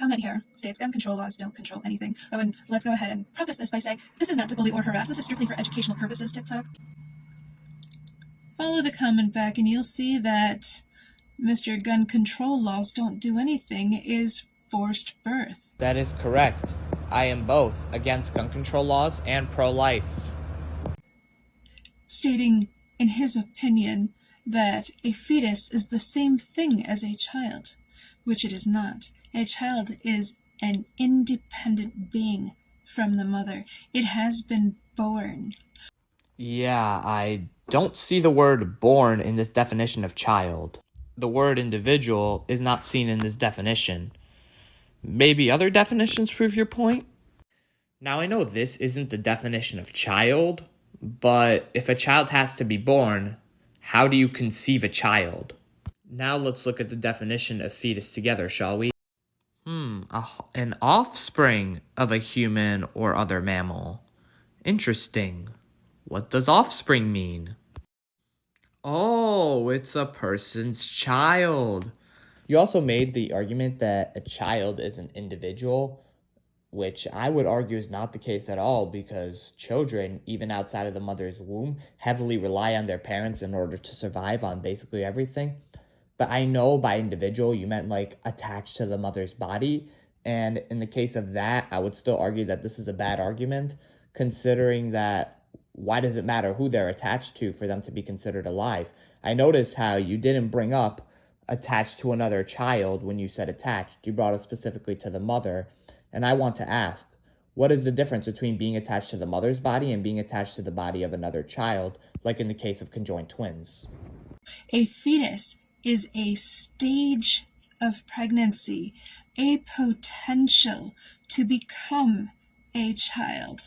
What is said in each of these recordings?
comment here states gun control laws don't control anything. Oh, and let's go ahead and preface this by saying this is not to bully or harass. This is strictly for educational purposes, TikTok. Follow the comment back and you'll see that Mr. Gun control laws don't do anything is forced birth. That is correct. I am both against gun control laws and pro-life. Stating, in his opinion, that a fetus is the same thing as a child, which it is not. A child is an independent being from the mother. It has been born. Yeah, I don't see the word born in this definition of child. The word individual is not seen in this definition. Maybe other definitions prove your point? Now, I know this isn't the definition of child, but if a child has to be born, how do you conceive a child? Now let's look at the definition of fetus together, shall we? An offspring of a human or other mammal. Interesting. What does offspring mean? Oh, it's a person's child. You also made the argument that a child is an individual, which I would argue is not the case at all, because children, even outside of the mother's womb, heavily rely on their parents in order to survive on basically everything. But I know by individual you meant like attached to the mother's body, and in the case of that, I would still argue that this is a bad argument, considering that why does it matter who they're attached to for them to be considered alive? I noticed how you didn't bring up attached to another child when you said attached. You brought it specifically to the mother. And I want to ask, what is the difference between being attached to the mother's body and being attached to the body of another child, like in the case of conjoined twins? A fetus is a stage of pregnancy, a potential to become a child.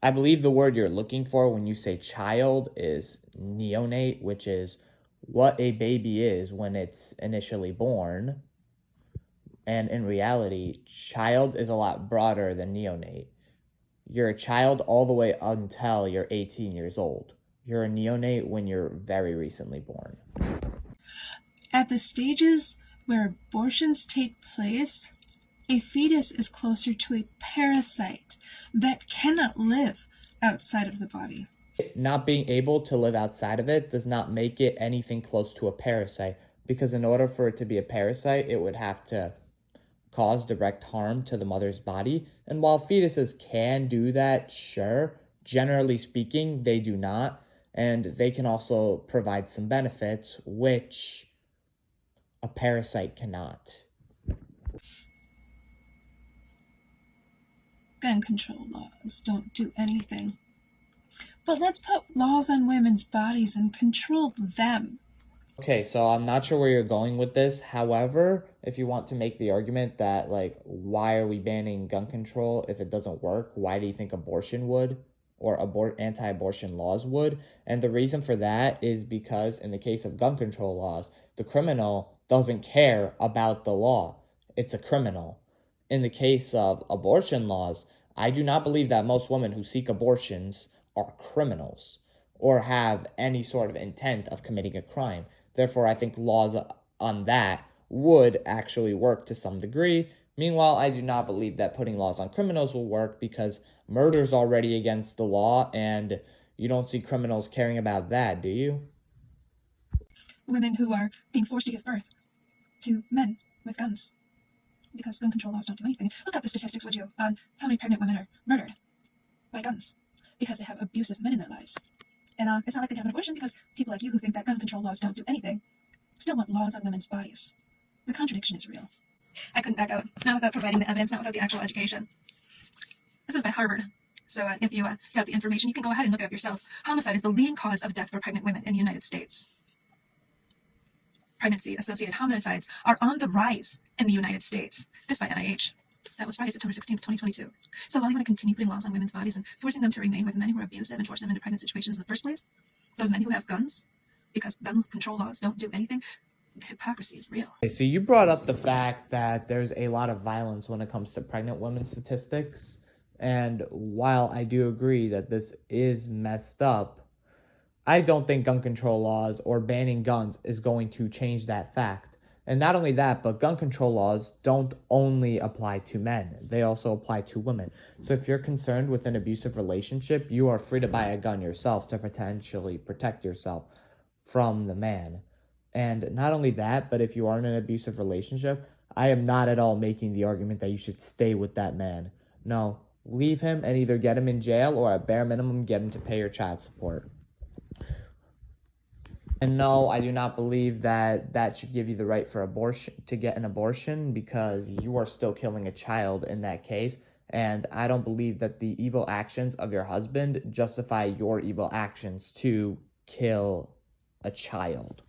I believe the word you're looking for when you say child is neonate, which is what a baby is when it's initially born. And in reality, child is a lot broader than neonate. You're a child all the way until you're 18 years old. You're a neonate when you're very recently born. At the stages where abortions take place, a fetus is closer to a parasite that cannot live outside of the body. Not being able to live outside of it does not make it anything close to a parasite, because in order for it to be a parasite, it would have to cause direct harm to the mother's body. And while fetuses can do that, sure, generally speaking, they do not. And they can also provide some benefits, which a parasite cannot. Gun control laws don't do anything. But let's put laws on women's bodies and control them. Okay, so I'm not sure where you're going with this. However, if you want to make the argument that, like, why are we banning gun control if it doesn't work? Why do you think abortion would? Or anti-abortion laws would? And the reason for that is because in the case of gun control laws, the criminal doesn't care about the law. It's a criminal. In the case of abortion laws, I do not believe that most women who seek abortions are criminals or have any sort of intent of committing a crime. Therefore, I think laws on that would actually work to some degree. Meanwhile, I do not believe that putting laws on criminals will work, because murder is already against the law, and you don't see criminals caring about that, do you? Women who are being forced to give birth to men with guns, because gun control laws don't do anything. Look up the statistics, would you, on how many pregnant women are murdered by guns because they have abusive men in their lives. And it's not like they can have an abortion, because people like you who think that gun control laws don't do anything still want laws on women's bodies. The contradiction is real. I couldn't back out, not without providing the evidence, not without the actual education. This is by Harvard. So if you got the information, you can go ahead and look it up yourself. Homicide is the leading cause of death for pregnant women in the United States. Pregnancy-associated homicides are on the rise in the United States. This by NIH. That was Friday, September 16th, 2022. So while you want to continue putting laws on women's bodies and forcing them to remain with men who are abusive and forcing them into pregnant situations in the first place, those men who have guns, because gun control laws don't do anything, hypocrisy is real. Okay, so you brought up the fact that there's a lot of violence when it comes to pregnant women statistics. And while I do agree that this is messed up, I don't think gun control laws or banning guns is going to change that fact. And not only that, but gun control laws don't only apply to men, they also apply to women. So if you're concerned with an abusive relationship, you are free to buy a gun yourself to potentially protect yourself from the man. And not only that, but if you are in an abusive relationship, I am not at all making the argument that you should stay with that man. No, leave him and either get him in jail or at bare minimum get him to pay your child support. And no, I do not believe that that should give you the right for abortion to get an abortion, because you are still killing a child in that case. And I don't believe that the evil actions of your husband justify your evil actions to kill a child.